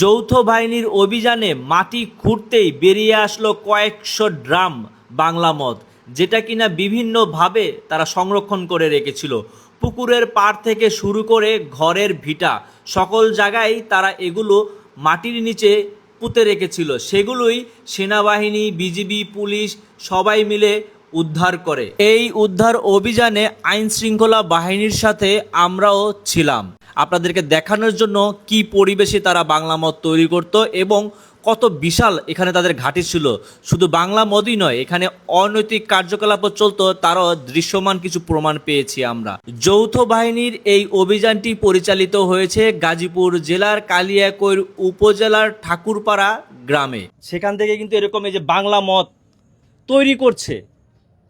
যৌথ বাহিনীর অভিযানে মাটি খুঁড়তেই বেরিয়ে আসলো কয়েকশো ড্রাম বাংলা মদ, যেটা কিনা বিভিন্নভাবে তারা সংরক্ষণ করে রেখেছিল। পুকুরের পাড় থেকে শুরু করে ঘরের ভিটা সকল জায়গায় তারা এগুলো মাটির নিচে পুঁতে রেখেছিল। সেগুলোই সেনাবাহিনী, বিজিবি, পুলিশ সবাই মিলে উদ্ধার করে। এই উদ্ধার অভিযানে আইন শৃঙ্খলা বাহিনীর সাথে আমরাও ছিলাম, আপনাদেরকে দেখানোর জন্য কি পরিবেশে তারা বাংলা মদ তৈরি করত এবং কত বিশাল এখানে তাদের ঘাঁটি ছিল। শুধু বাংলা মদই নয়, এখানে অনৈতিক কার্যকলাপও চলতো, তারও দৃশ্যমান কিছু প্রমাণ পেয়েছি আমরা। যৌথ বাহিনীর এই অভিযানটি পরিচালিত হয়েছে গাজীপুর জেলার কালিয়াকৈর উপজেলার ঠাকুরপাড়া গ্রামে। সেখান থেকে কিন্তু এরকম এই যে বাংলা মদ তৈরি করছে,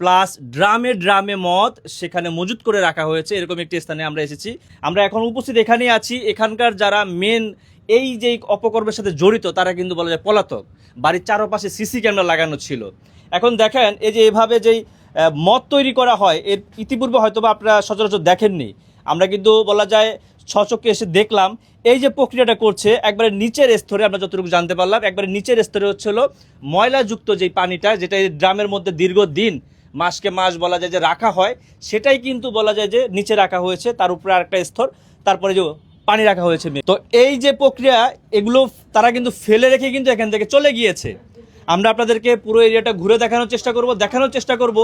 প্লাস ড্রামে ড্রামে মদ সেখানে মজুত করে রাখা হয়েছে। এরকম একটি স্থানে আমরা এসেছি, আমরা এখন উপস্থিত এখানেই আছি। এখানকার যারা মেন এই যে অপকর্মের সাথে জড়িত তারা কিন্তু বলা যায় পলাতক। বাড়ির চারপাশে সিসি ক্যামেরা লাগানো ছিল। এখন দেখেন এই যে এভাবে যেই মদ তৈরি করা হয়, এর ইতিপূর্বে হয়তো বা আপনারা সচরাচর দেখেননি, আমরা কিন্তু বলা যায় স্বচক্ষে এসে দেখলাম। এই যে প্রক্রিয়াটা করছে একবারে নিচের স্তরে, আমরা যতটুকু জানতে পারলাম একবারে নিচের স্তরে হচ্ছিল ময়লাযুক্ত যেই পানিটা, যেটা এই ড্রামের মধ্যে দীর্ঘদিন মাসকে মাস বলা যায় যে রাখা হয়, সেটাই কিন্তু বলা যায় যে নিচে রাখা হয়েছে, তার উপরে আরেকটা স্তর, তারপরে যে পানি রাখা হয়েছে। তো এই যে প্রক্রিয়া, এগুলো তারা কিন্তু ফেলে রেখে কিন্তু এখান থেকে চলে গিয়েছে। আমরা আপনাদেরকে পুরো এরিয়াটা ঘুরে দেখানোর চেষ্টা করব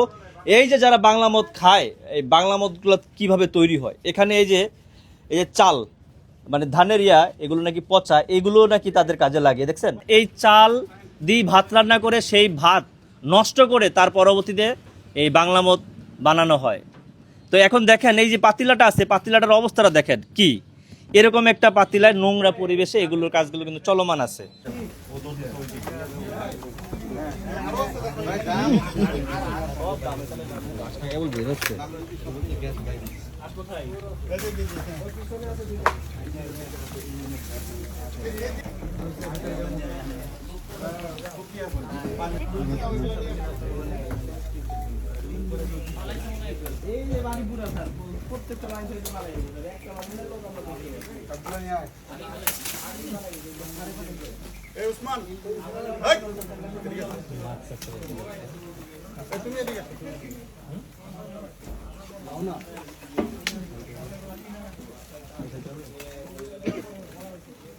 এই যে যারা বাংলা মদ খায়, এই বাংলা মদগুলো কিভাবে তৈরি হয়। এখানে এই যে চাল, মানে ধানের এগুলো নাকি পচা, এগুলো নাকি তাদের কাজে লাগে। দেখছেন এই চাল দিয়ে ভাত রান্না করে সেই ভাত নষ্ট করে তার পরবর্তীতে এই বাংলা মদ বানানো হয়। তো এখন দেখেন এই যে পাতিলাটা আছে, পাতিলাটার অবস্থাটা দেখেন কি, এরকম একটা পাতিলায় নোংরা পরিবেশে এগুলোর কাজগুলো কিন্তু চলমান আছে।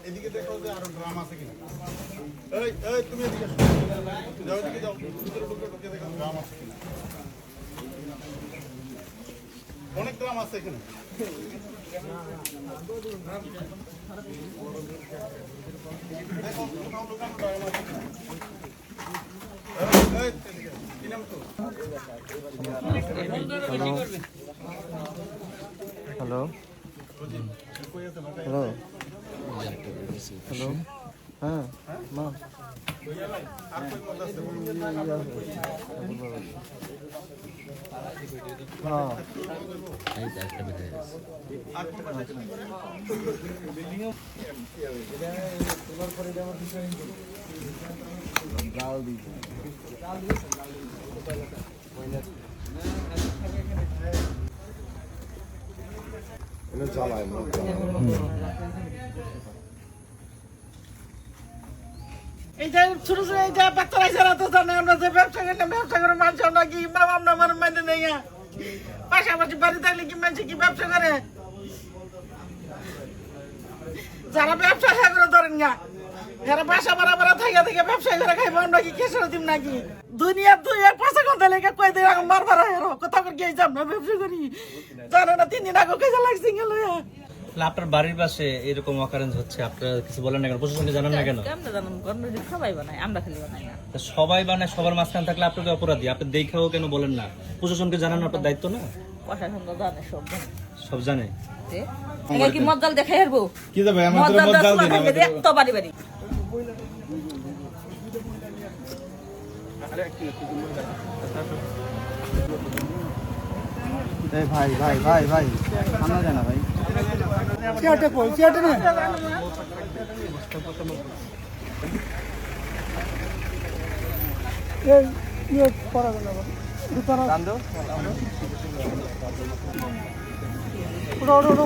এদিকে দেখো যে আরো ড্রাম আছে কিনা। তুমি এদিকে যাও, এদিকে যাও, ভিতরে ঢুকে দেখো ড্রাম আছে কিনা। অনেক ড্রাম আছে এখানে। দেখো কোথাও ঢুকানো ড্রাম আছে কিনা। কি নাম তো? হ্যালো হ্যালো হ্যালো, হ্যাঁ মা এই যে ছোট ছোট এই যে বাচ্চারা যারা তো জানে আমরা যে ব্যবসা করে মানুষ আমরা কি আমরা মানে নেই, পাশাপাশি বাড়ি থাকলে কি মানুষ কি ব্যবসা করে, যারা ব্যবসা করে ধরেন না, যারা বাসা বাড়া থাইয়া থেকে ব্যবসা করে খাইবো, আমরা কি কেসর দিম নাকি? দুনিয়া দুই এক পাশে কথা লেগে কই দিয়ে মারবার কথা করে গিয়ে যাব না ব্যবসা করি, জানো না 3 দিন আগে কেসা লাগছে গেল। আপনার বাড়ির পাশে এরকম অকারেন্স হচ্ছে, আপনারা কিছু বলেন না কেন? প্রশাসনকে জানান না কেন? সবাই বানায়, আমরা খালি বানাই না। সবাই বানায়, সবার মাঝখানে থাকলে আপনি তো অপরাধী, আপনি দেখেও কেন বলেন না? প্রশাসনকে জানানো আপনার দায়িত্ব না? প্রশাসন তো জানে, সব জানে। সব জানে। কি মজ্জাল দেখাই হারবো কি যাবে আমাদের মজ্জাল দিন তো বাড়ি বাড়ি। ভাই ভাই ভাই ভাই আমরা জানা ভাই চেয়ারটা কই, চেয়ারটা না এই করা গেল দুপারা দাম দাও ওড়ো